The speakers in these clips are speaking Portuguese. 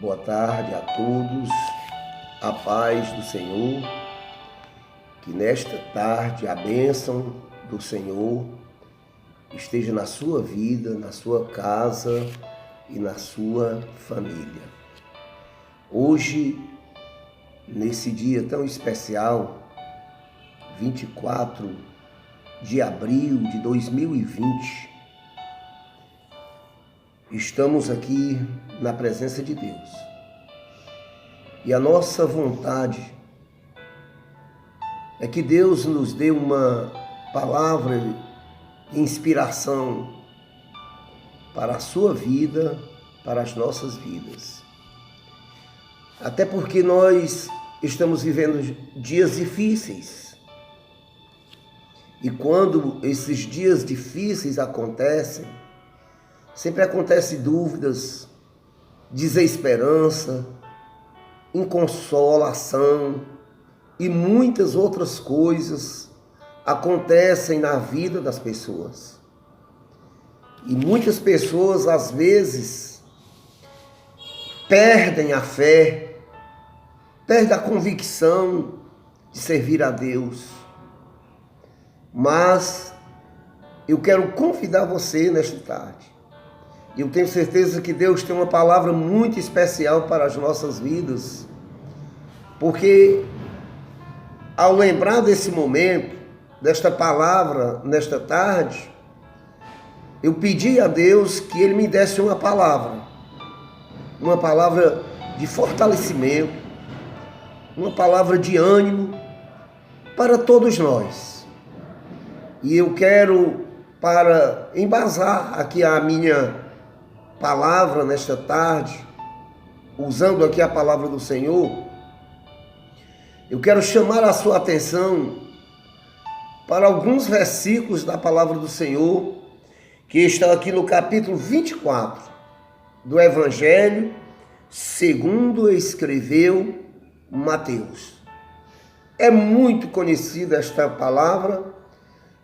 Boa tarde a todos, a paz do Senhor, que nesta tarde a bênção do Senhor esteja na sua vida, na sua casa e na sua família. Hoje, nesse dia tão especial, 24 de abril de 2020, estamos aqui na presença de Deus. E a nossa vontade é que Deus nos dê uma palavra de inspiração para a sua vida, para as nossas vidas. Até porque nós estamos vivendo dias difíceis. E quando esses dias difíceis acontecem, sempre acontecem dúvidas, desesperança, inconsolação e muitas outras coisas acontecem na vida das pessoas. E muitas pessoas, às vezes, perdem a fé, perdem a convicção de servir a Deus. Mas eu quero convidar você nesta tarde. Eu tenho certeza que Deus tem uma palavra muito especial para as nossas vidas, porque ao lembrar desse momento, desta palavra, nesta tarde, eu pedi a Deus que Ele me desse uma palavra de fortalecimento, uma palavra de ânimo para todos nós. E eu quero, para embasar aqui a minha palavra nesta tarde, usando aqui a palavra do Senhor, eu quero chamar a sua atenção para alguns versículos da palavra do Senhor, que estão aqui no capítulo 24 do Evangelho segundo escreveu Mateus. É muito conhecida esta palavra,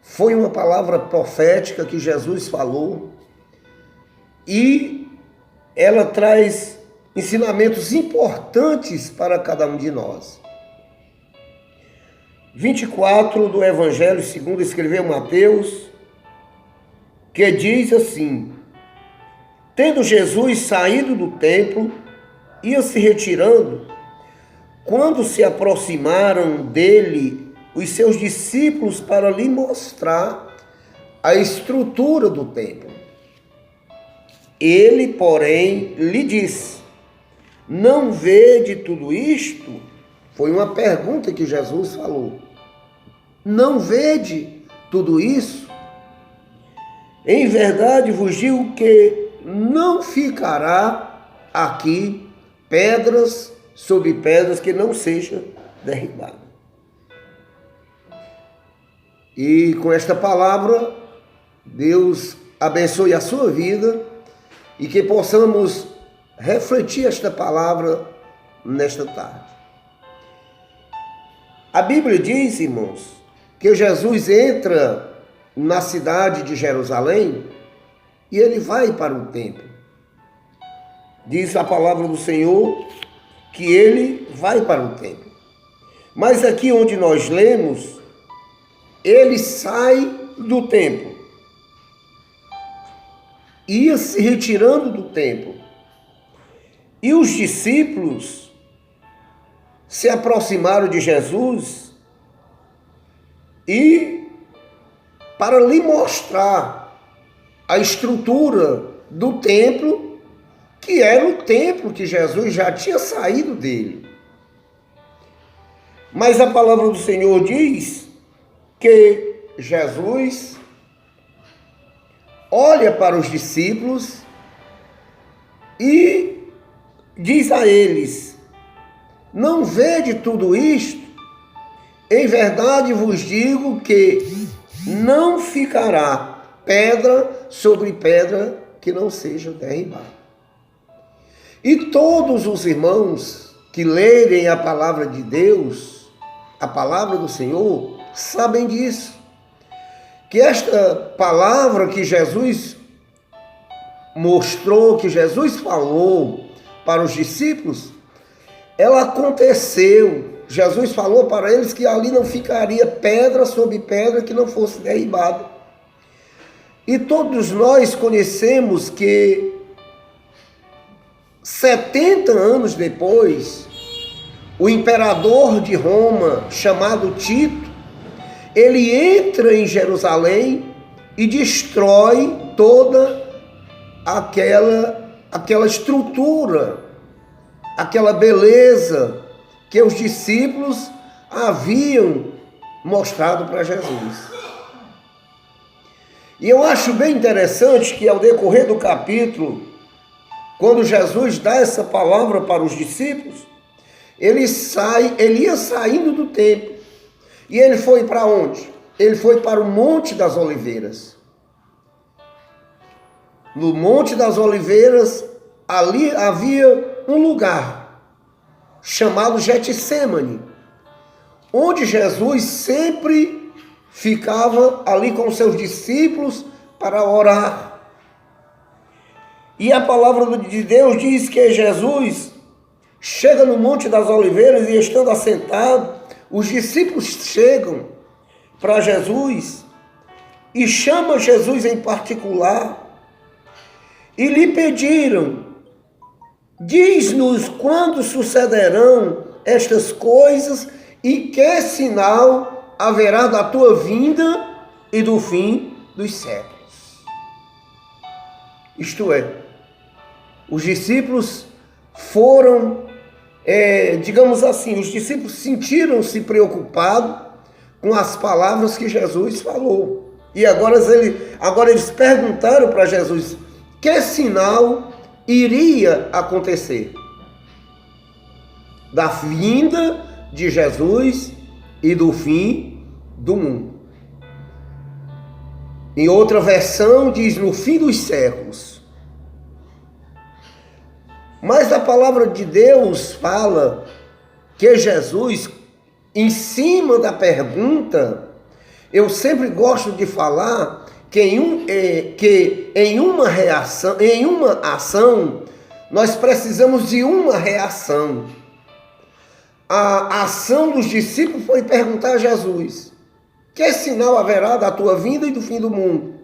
foi uma palavra profética que Jesus falou, e ela traz ensinamentos importantes para cada um de nós. 24 do Evangelho segundo escreveu Mateus, que diz assim: tendo Jesus saído do templo, ia se retirando, quando se aproximaram dele os seus discípulos para lhe mostrar a estrutura do templo. Ele, porém, lhe disse: não vede tudo isto? Foi uma pergunta que Jesus falou. Não vede tudo isso? Em verdade vos digo que não ficará aqui pedras sobre pedras que não seja derribada. E com esta palavra, Deus abençoe a sua vida e que possamos refletir esta palavra nesta tarde. A Bíblia diz, irmãos, que Jesus entra na cidade de Jerusalém e ele vai para o templo. Diz a palavra do Senhor que ele vai para o templo. Mas aqui onde nós lemos, ele sai do templo. Ia se retirando do templo. E os discípulos se aproximaram de Jesus e para lhe mostrar a estrutura do templo, que era o templo que Jesus já tinha saído dele. Mas a palavra do Senhor diz que Jesus olha para os discípulos e diz a eles: não vede tudo isto? Em verdade vos digo que não ficará pedra sobre pedra que não seja derribada. E todos os irmãos que lerem a palavra de Deus, a palavra do Senhor, sabem disso. Que esta palavra que Jesus mostrou, que Jesus falou para os discípulos, ela aconteceu. Jesus falou para eles que ali não ficaria pedra sobre pedra que não fosse derribada. E todos nós conhecemos que 70 anos depois, o imperador de Roma, chamado Tito, ele entra em Jerusalém e destrói toda aquela estrutura, aquela beleza que os discípulos haviam mostrado para Jesus. E eu acho bem interessante que ao decorrer do capítulo, quando Jesus dá essa palavra para os discípulos, ele ia saindo do templo. E ele foi para onde? Ele foi para o Monte das Oliveiras. No Monte das Oliveiras, ali havia um lugar chamado Getsêmani, onde Jesus sempre ficava ali com seus discípulos para orar. E a palavra de Deus diz que Jesus chega no Monte das Oliveiras e, estando assentado, os discípulos chegam para Jesus e chamam Jesus em particular e lhe pediram: diz-nos quando sucederão estas coisas e que sinal haverá da tua vinda e do fim dos séculos. Isto é, os discípulos foram, digamos assim, os discípulos sentiram-se preocupados com as palavras que Jesus falou. E agora eles perguntaram para Jesus que sinal iria acontecer da vinda de Jesus e do fim do mundo. Em outra versão diz no fim dos séculos. Mas a palavra de Deus fala que Jesus, em cima da pergunta, eu sempre gosto de falar que em uma ação nós precisamos de uma reação. A ação dos discípulos foi perguntar a Jesus: que sinal haverá da tua vinda e do fim do mundo?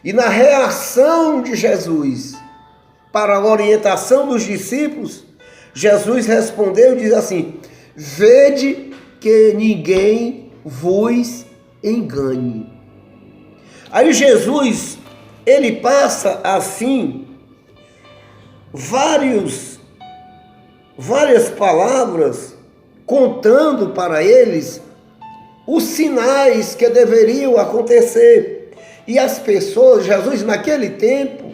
E na reação de Jesus para a orientação dos discípulos, Jesus respondeu e diz assim: vede que ninguém vos engane. Aí Jesus, ele passa assim várias palavras contando para eles os sinais que deveriam acontecer. E as pessoas, Jesus naquele tempo,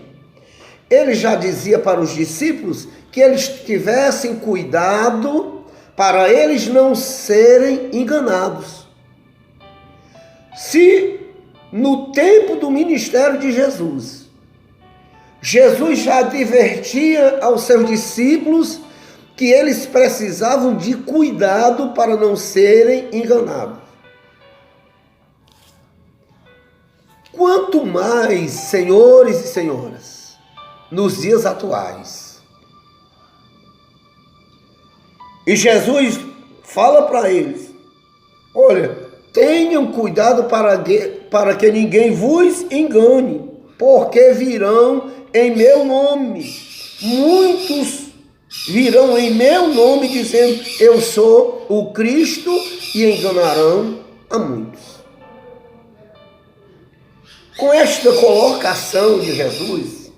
ele já dizia para os discípulos que eles tivessem cuidado para eles não serem enganados. Se no tempo do ministério de Jesus, Jesus já advertia aos seus discípulos que eles precisavam de cuidado para não serem enganados. Quanto mais, senhores e senhoras, nos dias atuais. E Jesus fala para eles: olha, tenham cuidado para que ninguém vos engane, porque virão em meu nome. Muitos virão em meu nome dizendo: eu sou o Cristo, e enganarão a muitos. Com esta colocação de Jesus,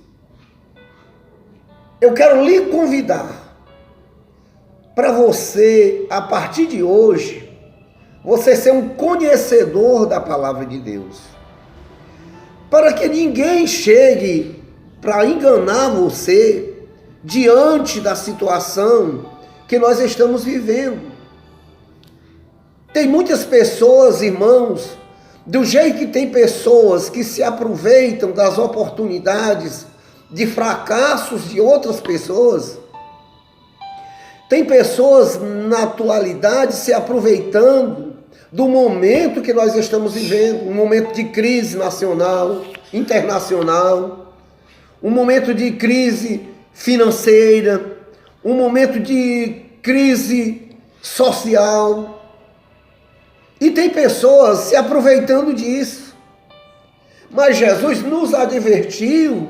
eu quero lhe convidar para você, a partir de hoje, você ser um conhecedor da palavra de Deus, para que ninguém chegue para enganar você diante da situação que nós estamos vivendo. Tem muitas pessoas, irmãos, do jeito que tem pessoas que se aproveitam das oportunidades de fracassos de outras pessoas. Tem pessoas na atualidade se aproveitando do momento que nós estamos vivendo, um momento de crise nacional, internacional, um momento de crise financeira, um momento de crise social, e tem pessoas se aproveitando disso. Mas Jesus nos advertiu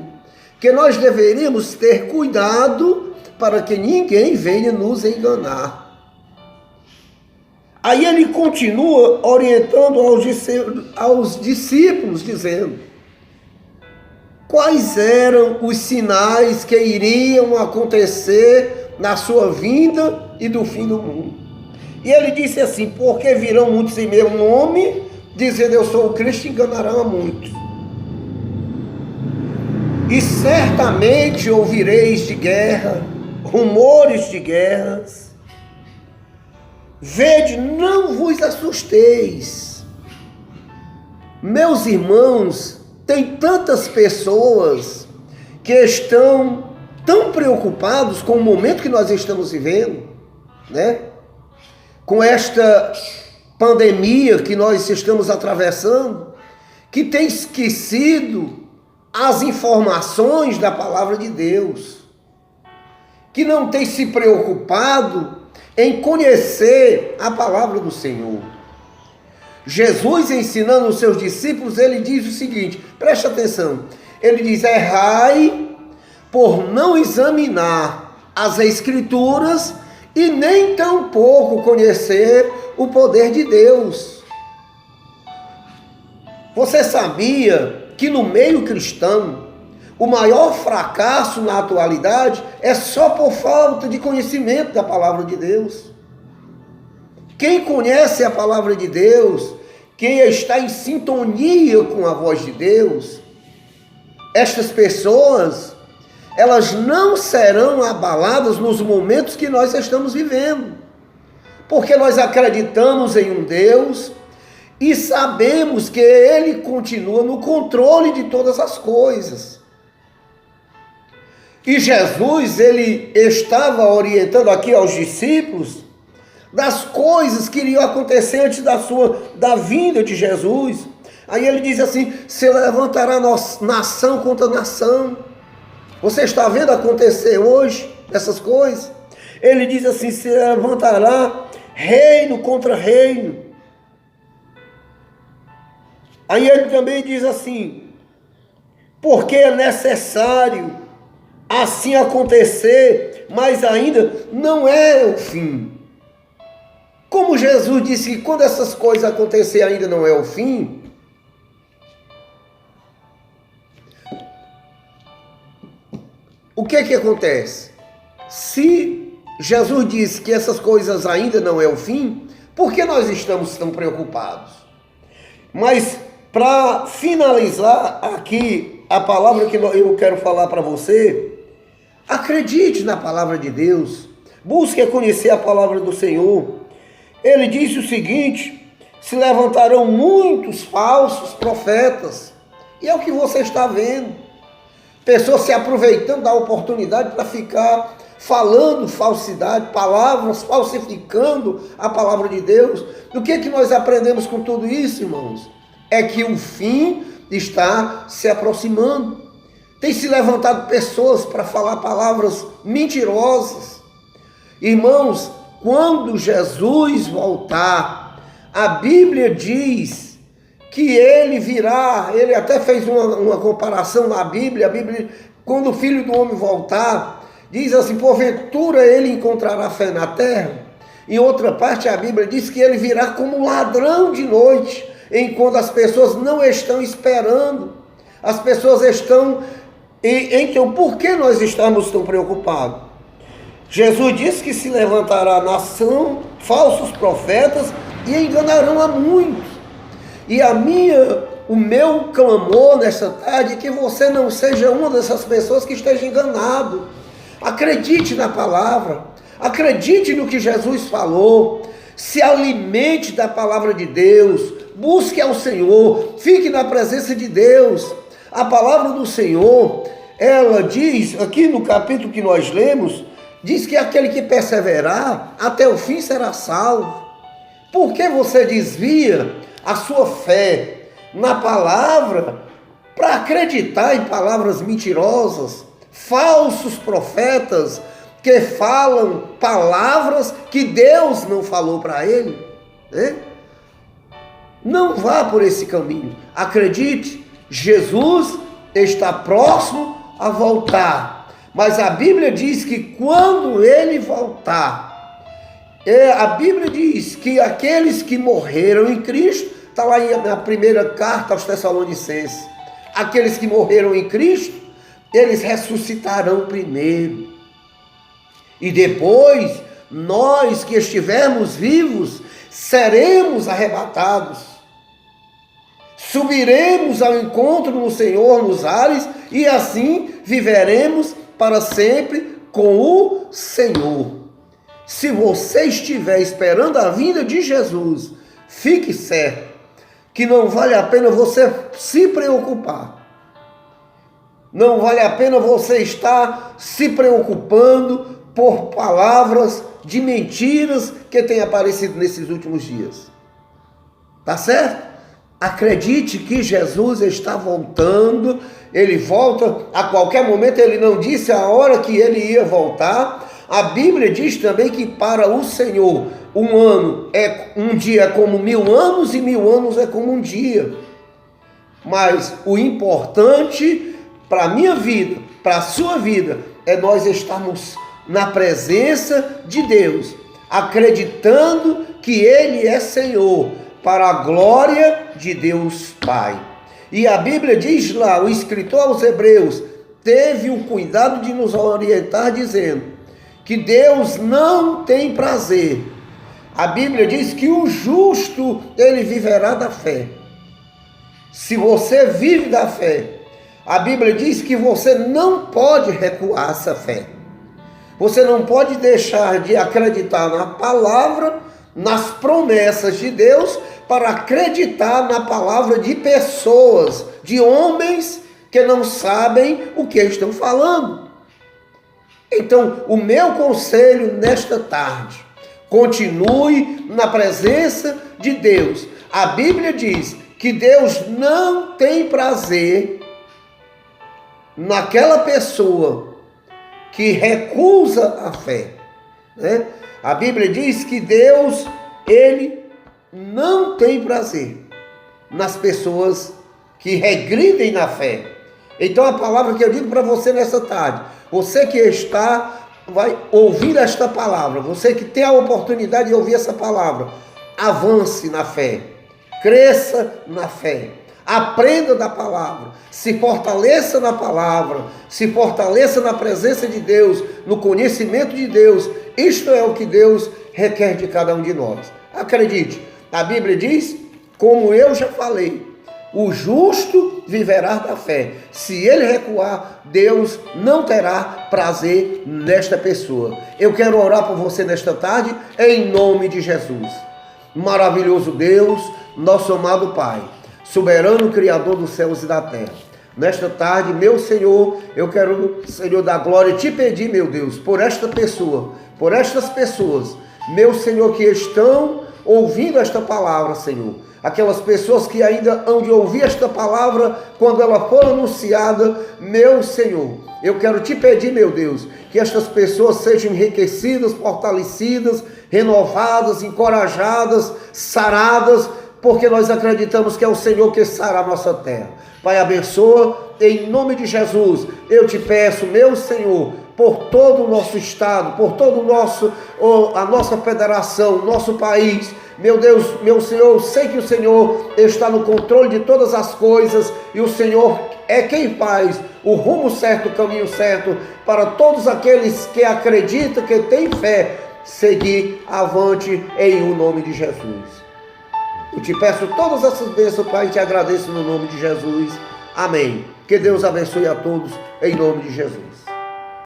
que nós deveríamos ter cuidado para que ninguém venha nos enganar. Aí ele continua orientando aos discípulos, dizendo quais eram os sinais que iriam acontecer na sua vinda e do fim do mundo. E ele disse assim: porque virão muitos em meu nome, dizendo eu sou o Cristo, enganarão a muitos. E certamente ouvireis de guerra, rumores de guerras. Vede, não vos assusteis. Meus irmãos, tem tantas pessoas que estão tão preocupados com o momento que nós estamos vivendo, né? Com esta pandemia que nós estamos atravessando, que tem esquecido as informações da palavra de Deus, que não tem se preocupado em conhecer a palavra do Senhor. Jesus, ensinando os seus discípulos, ele diz o seguinte, preste atenção, ele diz: errai por não examinar as Escrituras e nem tampouco conhecer o poder de Deus. Você sabia que no meio cristão, o maior fracasso na atualidade é só por falta de conhecimento da palavra de Deus? Quem conhece a palavra de Deus, quem está em sintonia com a voz de Deus, estas pessoas, elas não serão abaladas nos momentos que nós estamos vivendo, porque nós acreditamos em um Deus e sabemos que Ele continua no controle de todas as coisas. E Jesus, ele estava orientando aqui aos discípulos das coisas que iriam acontecer antes da vinda de Jesus. Aí ele diz assim: se levantará nação contra nação. Você está vendo acontecer hoje essas coisas? Ele diz assim: se levantará reino contra reino. Aí ele também diz assim: porque é necessário assim acontecer, mas ainda não é o fim. Como Jesus disse que quando essas coisas acontecerem ainda não é o fim, o que acontece? Se Jesus disse que essas coisas ainda não é o fim, por que nós estamos tão preocupados? Mas para finalizar aqui a palavra que eu quero falar para você, acredite na palavra de Deus, busque conhecer a palavra do Senhor. Ele disse o seguinte: se levantarão muitos falsos profetas, e é o que você está vendo, pessoas se aproveitando da oportunidade para ficar falando falsidade, palavras, falsificando a palavra de Deus. O que nós aprendemos com tudo isso, irmãos? É que o fim está se aproximando. Tem se levantado pessoas para falar palavras mentirosas. Irmãos, quando Jesus voltar, a Bíblia diz que ele virá. Ele até fez uma comparação na Bíblia. A Bíblia, quando o Filho do Homem voltar, diz assim: porventura ele encontrará fé na terra? Em outra parte, a Bíblia diz que ele virá como ladrão de noite, enquanto as pessoas não estão esperando. As pessoas estão... Então, por que nós estamos tão preocupados? Jesus disse que se levantará nação, falsos profetas, e enganarão a muitos. E o meu clamor nessa tarde é que você não seja uma dessas pessoas que esteja enganado. Acredite na palavra, acredite no que Jesus falou, se alimente da palavra de Deus, busque ao Senhor, fique na presença de Deus. A palavra do Senhor, ela diz, aqui no capítulo que nós lemos, diz que aquele que perseverar até o fim será salvo. Por que você desvia a sua fé na palavra para acreditar em palavras mentirosas, falsos profetas que falam palavras que Deus não falou para ele, né? Não vá por esse caminho. Acredite, Jesus está próximo a voltar. Mas a Bíblia diz que quando ele voltar, a Bíblia diz que aqueles que morreram em Cristo, está lá na primeira carta aos Tessalonicenses, aqueles que morreram em Cristo, eles ressuscitarão primeiro. E depois, nós que estivermos vivos, seremos arrebatados. Subiremos ao encontro do Senhor nos ares e assim viveremos para sempre com o Senhor. Se você estiver esperando a vinda de Jesus, fique certo que não vale a pena você se preocupar. Não vale a pena você estar se preocupando por palavras de mentiras que têm aparecido nesses últimos dias. Tá certo? Acredite que Jesus está voltando, ele volta a qualquer momento, ele não disse a hora que ele ia voltar. A Bíblia diz também que para o Senhor, um dia é como 1000 anos e 1000 anos é como um dia. Mas o importante para a minha vida, para a sua vida, é nós estarmos na presença de Deus, acreditando que Ele é Senhor, para a glória de Deus Pai. E a Bíblia diz lá, o escritor aos Hebreus teve o cuidado de nos orientar dizendo que Deus não tem prazer. A Bíblia diz que o justo, ele viverá da fé. Se você vive da fé, a Bíblia diz que você não pode recuar essa fé. Você não pode deixar de acreditar na palavra, nas promessas de Deus, para acreditar na palavra de pessoas, de homens que não sabem o que estão falando. Então, o meu conselho nesta tarde, continue na presença de Deus. A Bíblia diz que Deus não tem prazer naquela pessoa que recusa a fé, né? A Bíblia diz que Deus, ele não tem prazer nas pessoas que regridem na fé. Então a palavra que eu digo para você nessa tarde, você que vai ouvir esta palavra, você que tem a oportunidade de ouvir essa palavra, avance na fé, cresça na fé, aprenda da palavra, se fortaleça na palavra, se fortaleça na presença de Deus, no conhecimento de Deus. Isto é o que Deus requer de cada um de nós. Acredite, a Bíblia diz, como eu já falei, o justo viverá da fé. Se ele recuar, Deus não terá prazer nesta pessoa. Eu quero orar por você nesta tarde, em nome de Jesus. Maravilhoso Deus, nosso amado Pai, soberano Criador dos céus e da terra. Nesta tarde, meu Senhor, eu quero, Senhor da glória, te pedir, meu Deus, por esta pessoa, por estas pessoas, meu Senhor, que estão ouvindo esta palavra, Senhor. Aquelas pessoas que ainda hão de ouvir esta palavra quando ela for anunciada, meu Senhor. Eu quero te pedir, meu Deus, que estas pessoas sejam enriquecidas, fortalecidas, renovadas, encorajadas, saradas, porque nós acreditamos que é o Senhor que sara a nossa terra. Pai, abençoa, em nome de Jesus, eu te peço, meu Senhor, por todo o nosso estado, por todo a nossa federação, nosso país. Meu Deus, meu Senhor, eu sei que o Senhor está no controle de todas as coisas e o Senhor é quem faz o rumo certo, o caminho certo para todos aqueles que acreditam, que têm fé, seguir avante em o nome de Jesus. Eu te peço todas essas bênçãos, Pai, e te agradeço no nome de Jesus. Amém. Que Deus abençoe a todos em nome de Jesus.